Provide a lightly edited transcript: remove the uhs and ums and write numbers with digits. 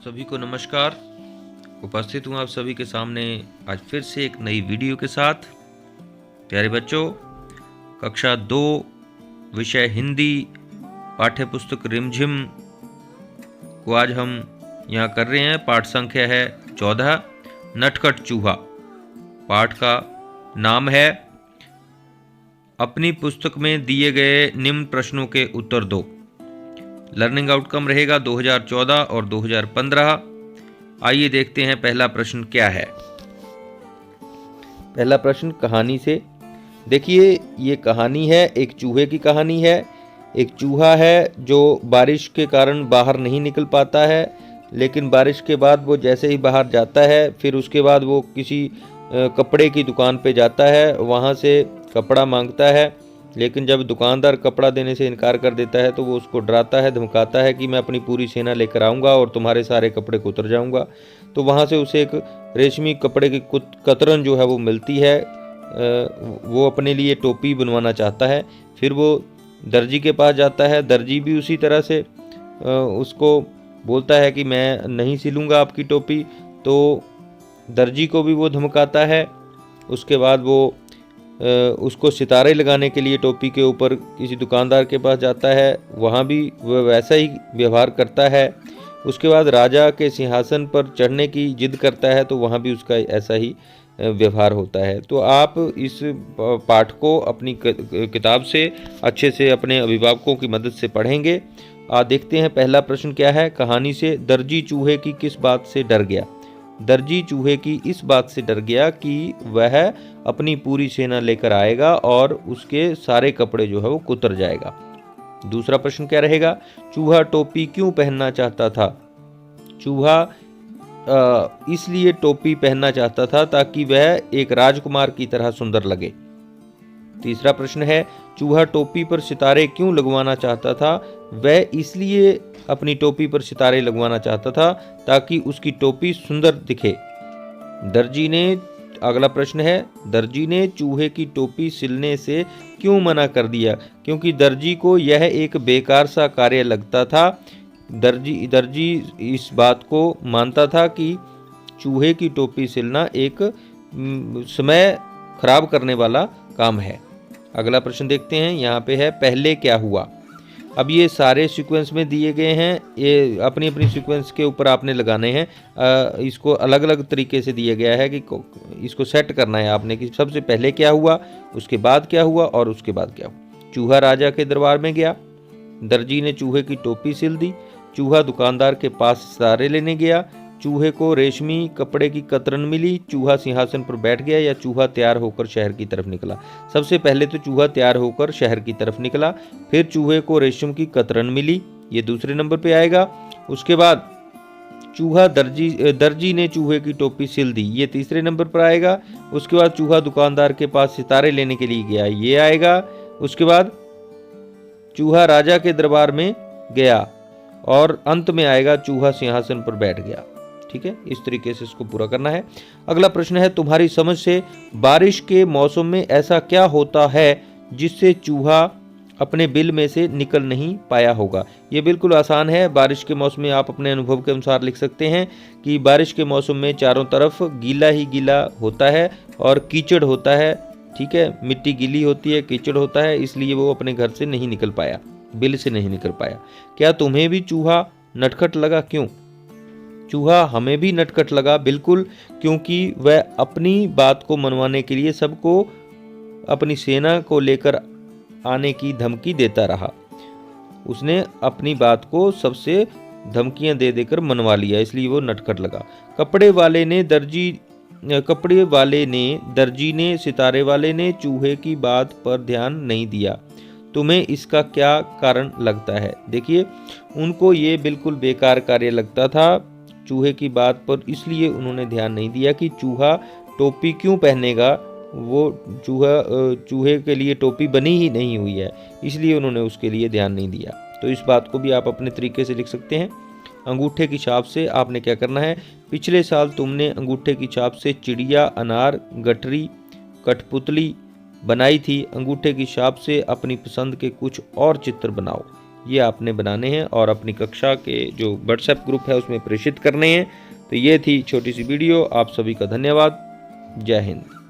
सभी को नमस्कार। उपस्थित हूँ आप सभी के सामने आज फिर से एक नई वीडियो के साथ। प्यारे बच्चों, कक्षा 2 विषय हिंदी पाठ्य पुस्तक रिमझिम को आज हम यहाँ कर रहे हैं। पाठ संख्या है 14, नटखट चूहा। पाठ का नाम है अपनी पुस्तक में दिए गए निम्न प्रश्नों के उत्तर दो। लर्निंग आउटकम रहेगा 2014 और 2015। आइए देखते हैं पहला प्रश्न क्या है। पहला प्रश्न कहानी से। देखिए, ये कहानी है, एक चूहे की कहानी है। एक चूहा है जो बारिश के कारण बाहर नहीं निकल पाता है, लेकिन बारिश के बाद वो जैसे ही बाहर जाता है, फिर उसके बाद वो किसी कपड़े की दुकान पे जाता है, वहाँ से कपड़ा मांगता है। लेकिन जब दुकानदार कपड़ा देने से इनकार कर देता है तो वो उसको डराता है, धमकाता है कि मैं अपनी पूरी सेना लेकर आऊँगा और तुम्हारे सारे कपड़े को उतर जाऊँगा। तो वहाँ से उसे एक रेशमी कपड़े की कतरन जो है वो मिलती है। वो अपने लिए टोपी बनवाना चाहता है। फिर वो दर्जी के पास जाता है। दर्जी भी उसी तरह से उसको बोलता है कि मैं नहीं सिलूँगा आपकी टोपी। तो दर्जी को भी वो धमकाता है। उसके बाद वो उसको सितारे लगाने के लिए टोपी के ऊपर किसी दुकानदार के पास जाता है, वहाँ भी वह वैसा ही व्यवहार करता है। उसके बाद राजा के सिंहासन पर चढ़ने की जिद करता है, तो वहाँ भी उसका ऐसा ही व्यवहार होता है। तो आप इस पाठ को अपनी किताब से अच्छे से अपने अभिभावकों की मदद से पढ़ेंगे। देखते हैं पहला प्रश्न क्या है कहानी से। दर्जी चूहे की किस बात से डर गया? दर्जी चूहे की इस बात से डर गया कि वह अपनी पूरी सेना लेकर आएगा और उसके सारे कपड़े जो है वो कुतर जाएगा। दूसरा प्रश्न क्या रहेगा? चूहा टोपी क्यों पहनना चाहता था? चूहा इसलिए टोपी पहनना चाहता था ताकि वह एक राजकुमार की तरह सुंदर लगे। तीसरा प्रश्न है, चूहा टोपी पर सितारे क्यों लगवाना चाहता था? वह इसलिए अपनी टोपी पर सितारे लगवाना चाहता था ताकि उसकी टोपी सुंदर दिखे। दर्जी ने अगला प्रश्न है, दर्जी ने चूहे की टोपी सिलने से क्यों मना कर दिया? क्योंकि दर्जी को यह एक बेकार सा कार्य लगता था। दर्जी इस बात को मानता था कि चूहे की टोपी सिलना एक समय खराब करने वाला काम है। अगला प्रश्न देखते हैं, यहाँ पे है पहले क्या हुआ। अब ये सारे सीक्वेंस में दिए गए हैं, ये अपनी अपनी सीक्वेंस के ऊपर आपने लगाने हैं। इसको अलग अलग तरीके से दिया गया है कि इसको सेट करना है आपने कि सबसे पहले क्या हुआ, उसके बाद क्या हुआ और उसके बाद क्या हुआ। चूहा राजा के दरबार में गया। दर्जी ने चूहे की टोपी सिल दी। चूहा दुकानदार के पास सितारे लेने गया। चूहे को रेशमी कपड़े की कतरन मिली। चूहा सिंहासन पर बैठ गया या चूहा तैयार होकर शहर की तरफ निकला। सबसे पहले तो चूहा तैयार होकर शहर की तरफ निकला, फिर चूहे को रेशम की कतरन मिली, ये दूसरे नंबर पे आएगा। उसके बाद दर्जी ने चूहे की टोपी सिल दी, ये तीसरे नंबर पर आएगा। उसके बाद चूहा दुकानदार के पास सितारे लेने के लिए गया, ये आएगा। उसके बाद चूहा राजा के दरबार में गया और अंत में आएगा चूहा सिंहासन पर बैठ गया। ठीक है, इस तरीके से इसको पूरा करना है। अगला प्रश्न है, तुम्हारी समझ से बारिश के मौसम में ऐसा क्या होता है जिससे चूहा अपने बिल में से निकल नहीं पाया होगा? ये बिल्कुल आसान है। बारिश के मौसम में आप अपने अनुभव के अनुसार लिख सकते हैं कि बारिश के मौसम में चारों तरफ गीला ही गीला होता है और कीचड़ होता है। ठीक है, मिट्टी गीली होती है, कीचड़ होता है, इसलिए वो अपने घर से नहीं निकल पाया, बिल से नहीं निकल पाया। क्या तुम्हें भी चूहा नटखट लगा? क्यों? चूहा हमें भी नटखट लगा, बिल्कुल, क्योंकि वह अपनी बात को मनवाने के लिए सबको अपनी सेना को लेकर आने की धमकी देता रहा। उसने अपनी बात को सबसे धमकियां दे देकर मनवा लिया, इसलिए वो नटखट लगा। कपड़े वाले ने, दर्जी ने, सितारे वाले ने चूहे की बात पर ध्यान नहीं दिया। तुम्हें इसका क्या कारण लगता है? देखिए, उनको ये बिल्कुल बेकार कार्य लगता था चूहे की बात पर, इसलिए उन्होंने ध्यान नहीं दिया कि चूहा टोपी क्यों पहनेगा। वो चूहे के लिए टोपी बनी ही नहीं हुई है, इसलिए उन्होंने उसके लिए ध्यान नहीं दिया। तो इस बात को भी आप अपने तरीके से लिख सकते हैं। अंगूठे की छाप से आपने क्या करना है? पिछले साल तुमने अंगूठे की छाप से चिड़िया, अनार, गठरी, कठपुतली बनाई थी। अंगूठे की छाप से अपनी पसंद के कुछ और चित्र बनाओ। ये आपने बनाने हैं और अपनी कक्षा के जो व्हाट्सएप ग्रुप है उसमें प्रेषित करने हैं। तो ये थी छोटी सी वीडियो। आप सभी का धन्यवाद। जय हिंद।